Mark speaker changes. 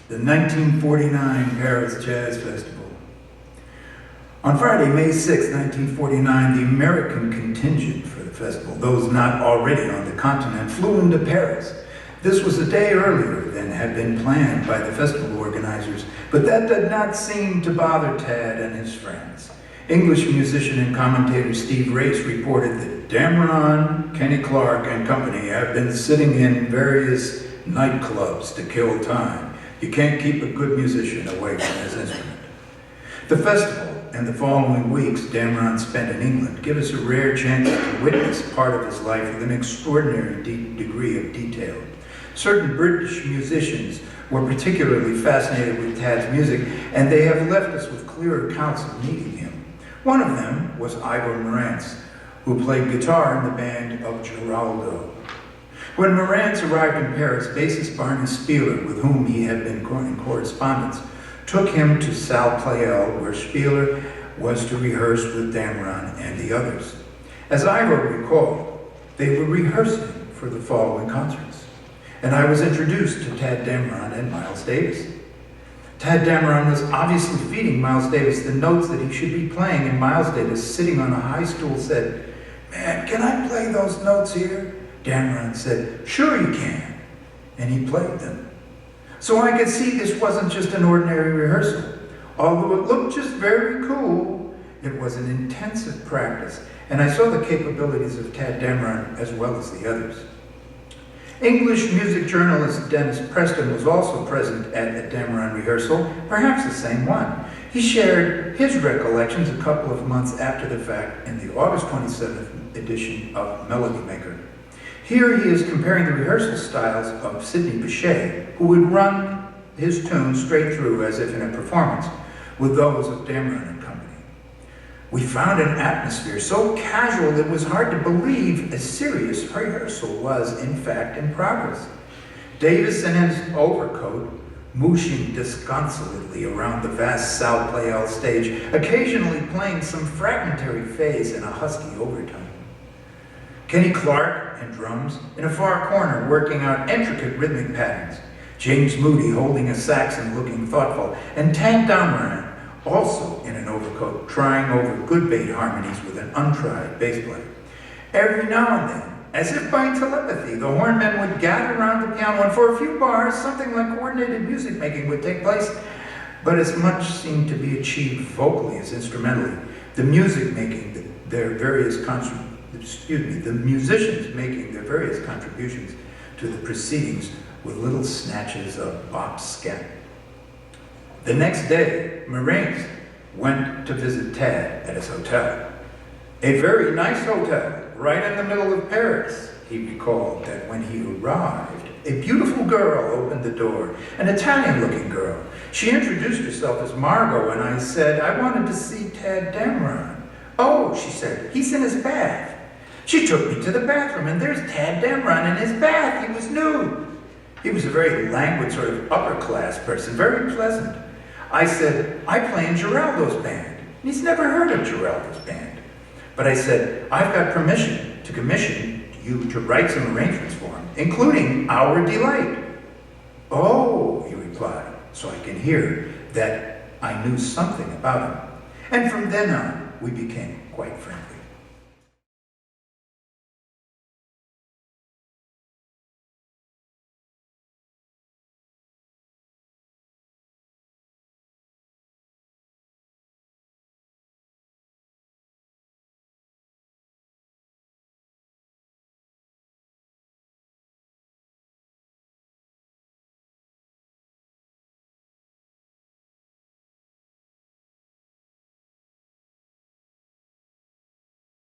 Speaker 1: the 1949 Paris Jazz Festival. On Friday, May 6, 1949, the American contingent for the festival, those not already on the continent, flew into Paris. This was a day earlier than had been planned by the festival organizers, but that did not seem to bother Tad and his friends. English musician and commentator Steve Race reported that Dameron, Kenny Clark, and company have been sitting in various nightclubs to kill time. You can't keep a good musician away from his instrument. The festival and the following weeks Dameron spent in England give us a rare chance to witness part of his life with an extraordinary degree of detail. Certain British musicians were particularly fascinated with Tad's music, and they have left us with clear accounts of meeting him. One of them was Ivor Morantz, who played guitar in the band of Geraldo. When Morantz arrived in Paris, bassist Barney Spieler, with whom he had been in correspondence, took him to Salle Pleyel, where Spieler was to rehearse with Dameron and the others. As Ivor recalled, they were rehearsing for the following concerts, and I was introduced to Tad Dameron and Miles Davis. Tad Dameron was obviously feeding Miles Davis the notes that he should be playing, and Miles Davis, sitting on a high stool, said, "Man, can I play those notes here?" Dameron said, "Sure you can," and he played them. So I could see this wasn't just an ordinary rehearsal. Although it looked just very cool, it was an intensive practice, and I saw the capabilities of Tad Dameron as well as the others. English music journalist Dennis Preston was also present at a Dameron rehearsal, perhaps the same one. He shared his recollections a couple of months after the fact in the August 27th edition of Melody Maker. Here he is comparing the rehearsal styles of Sidney Bechet, who would run his tunes straight through as if in a performance, with those of Dameron and company. We found an atmosphere so casual that it was hard to believe a serious rehearsal was in fact in progress. Davis in his overcoat, mooshing disconsolately around the vast Salle Pleyel stage, occasionally playing some fragmentary phase in a husky overtone. Kenny Clark and drums in a far corner working out intricate rhythmic patterns. James Moody holding a sax and looking thoughtful, and Tad Dameron also in an overcoat trying over good bait harmonies with an untried bass player. Every now and then, as if by telepathy, the hornmen would gather around the piano, and for a few bars something like coordinated music making would take place, but as much seemed to be achieved vocally as instrumentally. The musicians making their various contributions to the proceedings with little snatches of bop scat. The next day, Morantz went to visit Tad at his hotel. A very nice hotel, right in the middle of Paris. He recalled that when he arrived, a beautiful girl opened the door, an Italian-looking girl. She introduced herself as Margot, and I said, "I wanted to see Tad Dameron." "Oh," she said, "he's in his bath." She took me to the bathroom, and there's Tad Dameron in his bath. He was nude. He was a very languid, sort of upper-class person, very pleasant. I said, "I play in Geraldo's band." He's never heard of Geraldo's band. But I said, "I've got permission to commission you to write some arrangements for him, including Our Delight." "Oh," he replied, so I can hear that I knew something about him. And from then on, we became quite friendly.